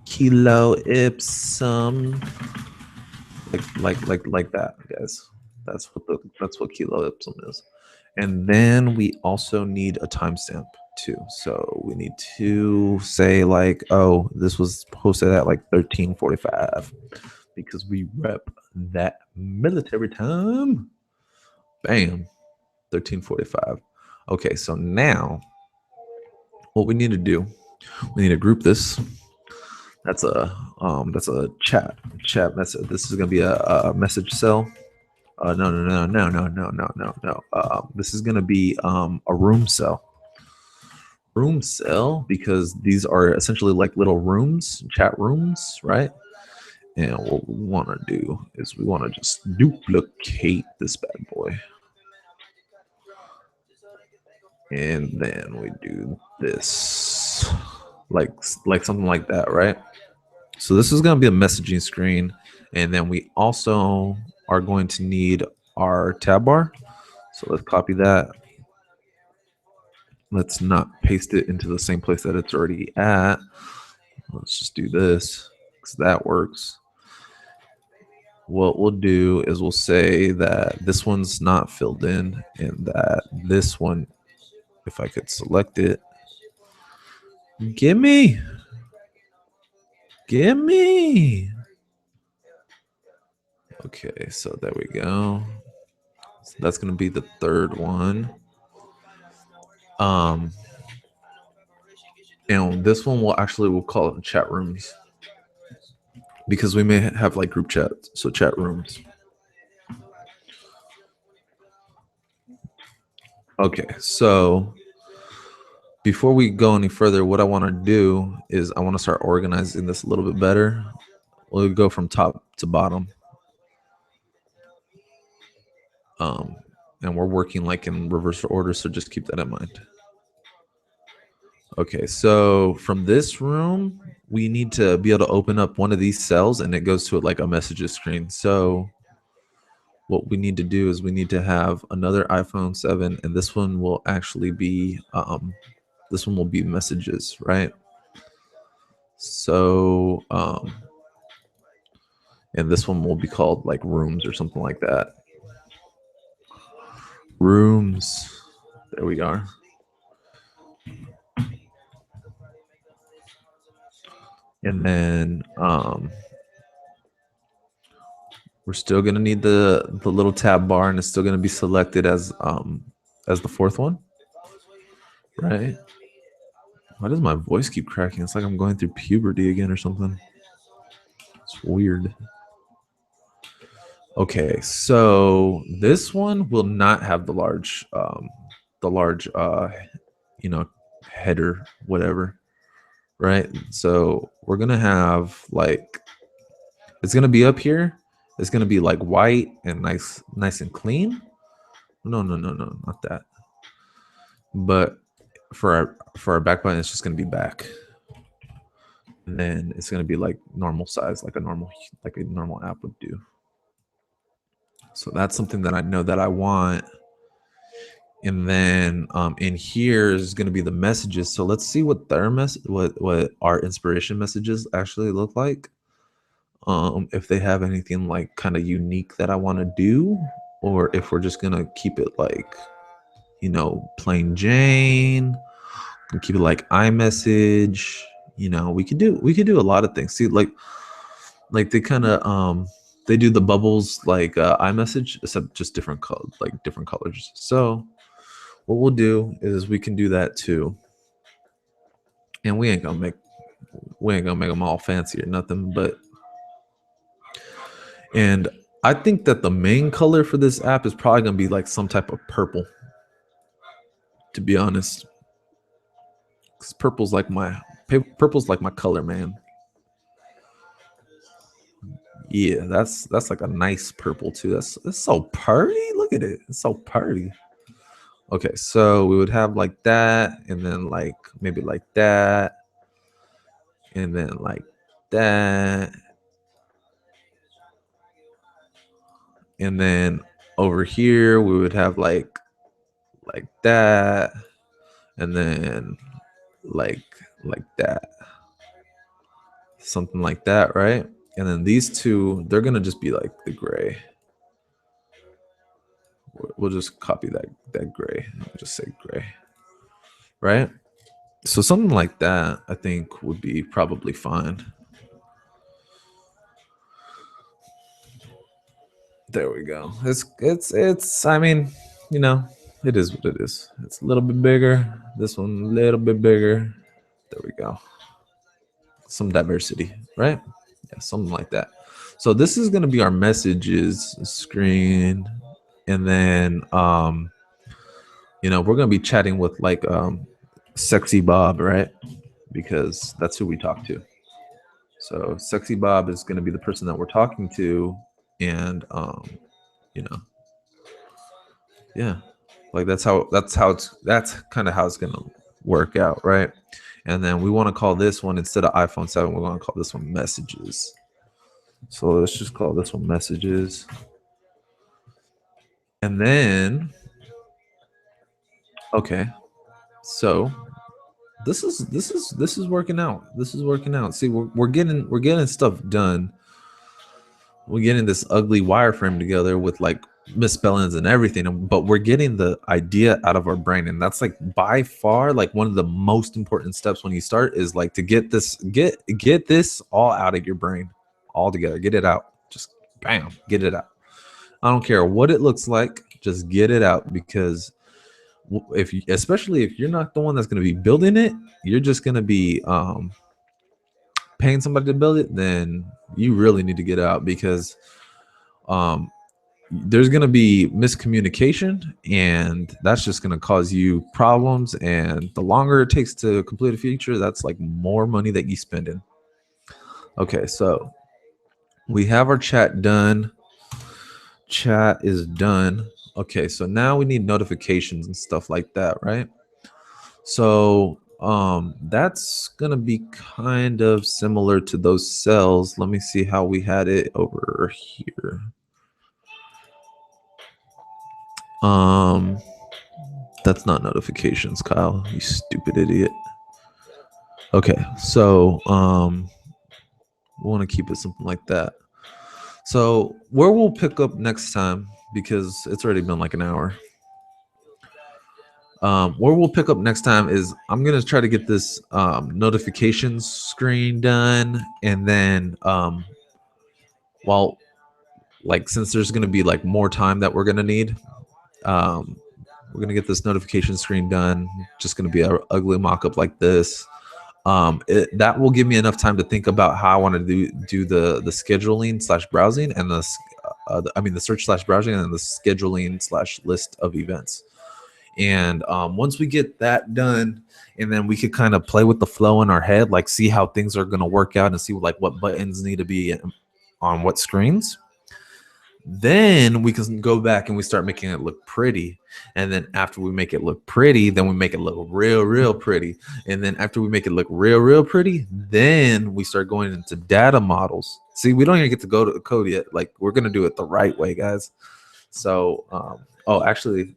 kilo ipsum, like that, guys. That's what kilo ipsum is. And then we also need a timestamp too. So we need to say like, oh, this was posted at like 13:45 because we rep that military time. Bam, 13:45. Okay, so now what we need to do, we need to group this. That's a chat message. This is gonna be a message cell. No. This is gonna be a room cell. Room cell, because these are essentially like little rooms, chat rooms, right? And what we want to do is we want to just duplicate this bad boy. And then we do this, like something like that, right? So this is going to be a messaging screen, and then we also are going to need our tab bar. So let's copy that. Let's not paste it into the same place that it's already at. Let's just do this because that works. What we'll do is we'll say that this one's not filled in and that this one, if I could select it, gimme. Okay, so there we go. So that's going to be the third one. And this one we'll call it chat rooms because we may have like group chats, so chat rooms. Okay, so before we go any further, what I want to do is I want to start organizing this a little bit better. We'll go from top to bottom. And we're working like in reverse order, so just keep that in mind. Okay, so from this room, we need to be able to open up one of these cells and it goes to like a messages screen. So what we need to do is we need to have another iPhone 7, and this one will actually be messages, right? So and this one will be called like rooms or something like that. Rooms. There we are. And then we're still gonna need the little tab bar, and it's still gonna be selected as the fourth one, right? Why does my voice keep cracking? It's like I'm going through puberty again or something. It's weird. Okay, so this one will not have the large header, whatever, right? So we're gonna have like, it's gonna be up here. It's gonna be like white and nice and clean. No, not that. But for our back button, it's just gonna be back, and then it's gonna be like normal size, like a normal app would do. So that's something that I know that I want. And then in here is going to be the messages. So let's see what their what our inspiration messages actually look like. If they have anything like kind of unique that I want to do, or if we're just going to keep it like plain Jane. We keep it like iMessage. We could do a lot of things. See, like they kind of they do the bubbles like iMessage, except just different colors. So what we'll do is we can do that too, and we ain't gonna make them all fancy or nothing, but and I think that the main color for this app is probably gonna be like some type of purple. To be honest, because purple's like my color, man. Yeah, that's like a nice purple too. That's so pretty. Look at it. It's so pretty. Okay, so we would have like that, and then like maybe like that, and then like that, and then over here we would have like that, and then like like that, something like that, right? And then these two, they're gonna just be like the gray. We'll just copy that gray. We'll just say gray, right? So something like that, I think, would be probably fine. There we go. It's. I mean, you know, it is what it is. It's a little bit bigger. This one a little bit bigger. There we go. Some diversity, right? Yeah, something like that. So this is gonna be our messages screen, and then we're gonna be chatting with like Sexy Bob, right? Because that's who we talk to. So Sexy Bob is gonna be the person that we're talking to, and you know, yeah, like that's kind of how it's gonna work out, right? And then we want to call this one, instead of iPhone 7, we're going to call this one messages. So let's just call this one messages. And then, okay, so this is working out. This is working out. See, we're getting stuff done. We're getting this ugly wireframe together with like misspellings and everything, but we're getting the idea out of our brain, and that's like by far like one of the most important steps when you start, is like to get this all out of your brain, all together. Get it out. Just bam, get it out. I don't care what it looks like, just get it out, because especially if you're not the one that's going to be building it, you're just going to be paying somebody to build it, then you really need to get out, because um, there's going to be miscommunication, and that's just going to cause you problems. And the longer it takes to complete a feature, that's like more money that you spend in. Okay, so we have our chat done. Chat is done. Okay, so now we need notifications and stuff like that, right? So that's gonna be kind of similar to those cells. Let me see how we had it over here. That's not notifications, Kyle, you stupid idiot. Okay, so we want to keep it something like that. So where we'll pick up next time, because it's already been like an hour. Where we'll pick up next time is I'm gonna try to get this notifications screen done, and then well, like since there's gonna be like more time that we're gonna need, um, we're gonna get this notification screen done. Just gonna be an ugly mock-up like this. That will give me enough time to think about how I want to do the scheduling slash browsing, and the search slash browsing, and the scheduling slash list of events. And once we get that done, and then we could kind of play with the flow in our head, like see how things are going to work out, and see like what buttons need to be on what screens. Then we can go back and we start making it look pretty. And then after we make it look pretty, then we make it look real pretty. And then after we make it look real pretty, then we start going into data models. See, we don't even get to go to the code yet. Like, we're going to do it the right way, guys. So actually,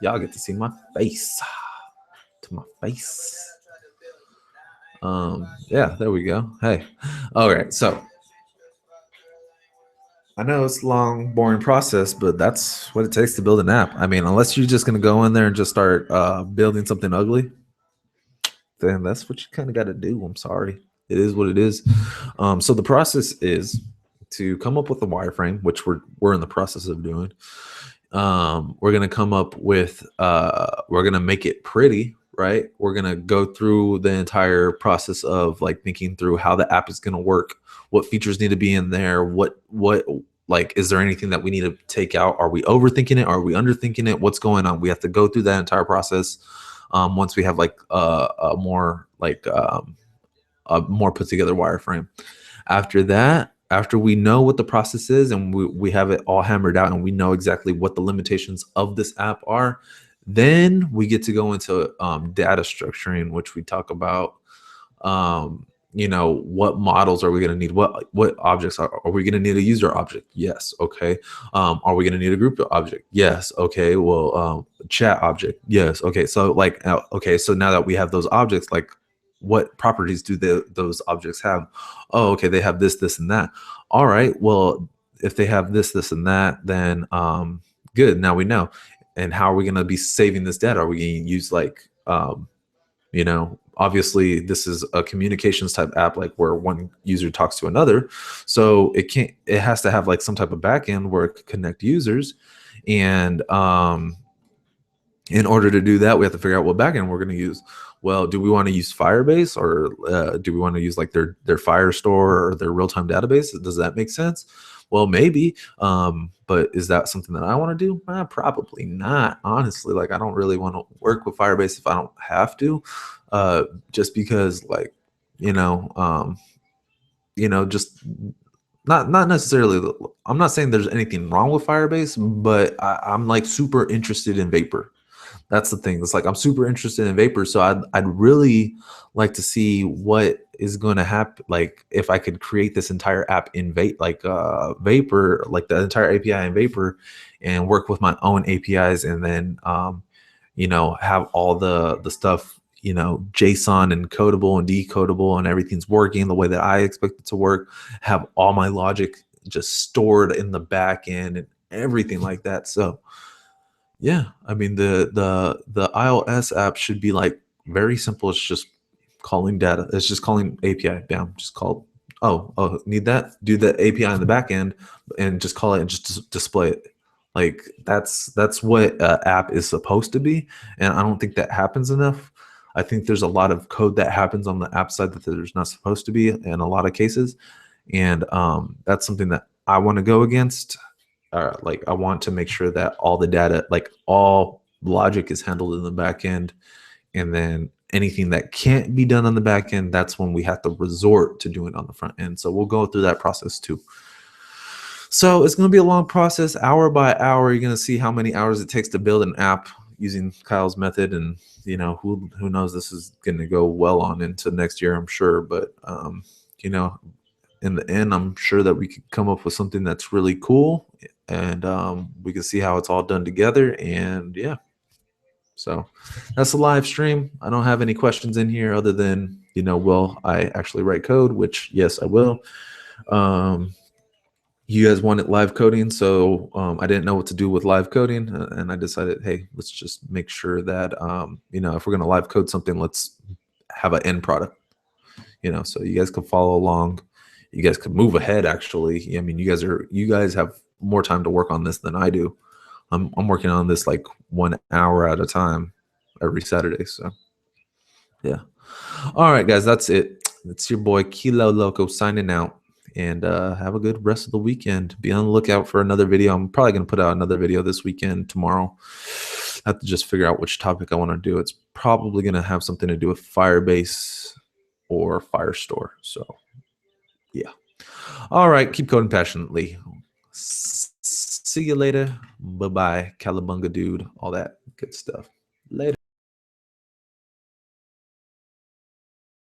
y'all get to see my face. To my face. Yeah, there we go. Hey. All right, so I know it's a long, boring process, but that's what it takes to build an app. I mean, unless you're just going to go in there and just start building something ugly, then that's what you kind of got to do. I'm sorry. It is what it is. So the process is to come up with a wireframe, which we're in the process of doing. We're gonna come up with we're gonna make it pretty, right? We're gonna go through the entire process of like thinking through how the app is gonna work, what features need to be in there, what like is there anything that we need to take out? Are we overthinking it? Are we underthinking it? What's going on? We have to go through that entire process. Once we have like a more like a more put together wireframe. After that, after we know what the process is and we have it all hammered out and we know exactly what the limitations of this app are, then we get to go into data structuring, which we talk about. You know, what models are we going to need? What objects are we going to need a user object? Yes. Okay. Are we going to need a group object? Yes. Okay. Well, chat object. Yes. Okay. So like, okay. So now that we have those objects, like what properties do those objects have? Oh, okay. They have this, and that. All right. Well, if they have this, and that, then good. Now we know. And how are we going to be saving this data? Are we going to use like, you know, obviously this is a communications type app, like where one user talks to another. So it has to have like some type of backend where it could connect users. And in order to do that, we have to figure out what backend we're going to use. Well, do we want to use Firebase or do we want to use like their Firestore or their real-time database? Does that make sense? Well, maybe. But is that something that I want to do? Probably not. Honestly, like I don't really want to work with Firebase if I don't have to. Just because, like, you know, just not necessarily. I'm not saying there's anything wrong with Firebase, but I'm like super interested in Vapor. That's the thing. It's like I'm super interested in Vapor, so I'd really like to see what is going to happen. Like if I could create this entire app in Vapor, like the entire API in Vapor, and work with my own APIs, and then you know, have all the stuff, you know, JSON and codable and decodable, and everything's working the way that I expect it to work. Have all my logic just stored in the back end and everything like that. So yeah, I mean the iOS app should be like very simple. It's just calling data. It's just calling API. Bam, just call. Oh, need that? Do the API in the back end and just call it and just display it. Like that's what app is supposed to be, and I don't think that happens enough. I think there's a lot of code that happens on the app side that there's not supposed to be in a lot of cases, and that's something that I want to go against. Like I want to make sure that all the data, like all logic is handled in the back end. And then anything that can't be done on the back end, that's when we have to resort to doing it on the front end. So we'll go through that process too. So it's going to be a long process, hour by hour. You're going to see how many hours it takes to build an app using Kyle's method. And, you know, who knows, this is going to go well on into next year, I'm sure. But, you know, in the end, I'm sure that we could come up with something that's really cool, and we can see how it's all done together. And yeah, so that's the live stream. I don't have any questions in here other than, you know, will I actually write code? Which yes, I will. You guys wanted live coding, so I didn't know what to do with live coding, and I decided, hey, let's just make sure that you know, if we're gonna live code something, let's have an end product. You know, so you guys can follow along. You guys could move ahead. Actually, I mean, you guys have more time to work on this than I do. I'm working on this like 1 hour at a time every Saturday. So yeah. All right, guys, that's it. It's your boy Kilo Loco signing out. And have a good rest of the weekend. Be on the lookout for another video. I'm probably going to put out another video this weekend, tomorrow. I have to just figure out which topic I want to do. It's probably going to have something to do with Firebase or Firestore. So, yeah. All right. Keep coding passionately. See you later. Bye-bye. Calabunga dude. All that good stuff.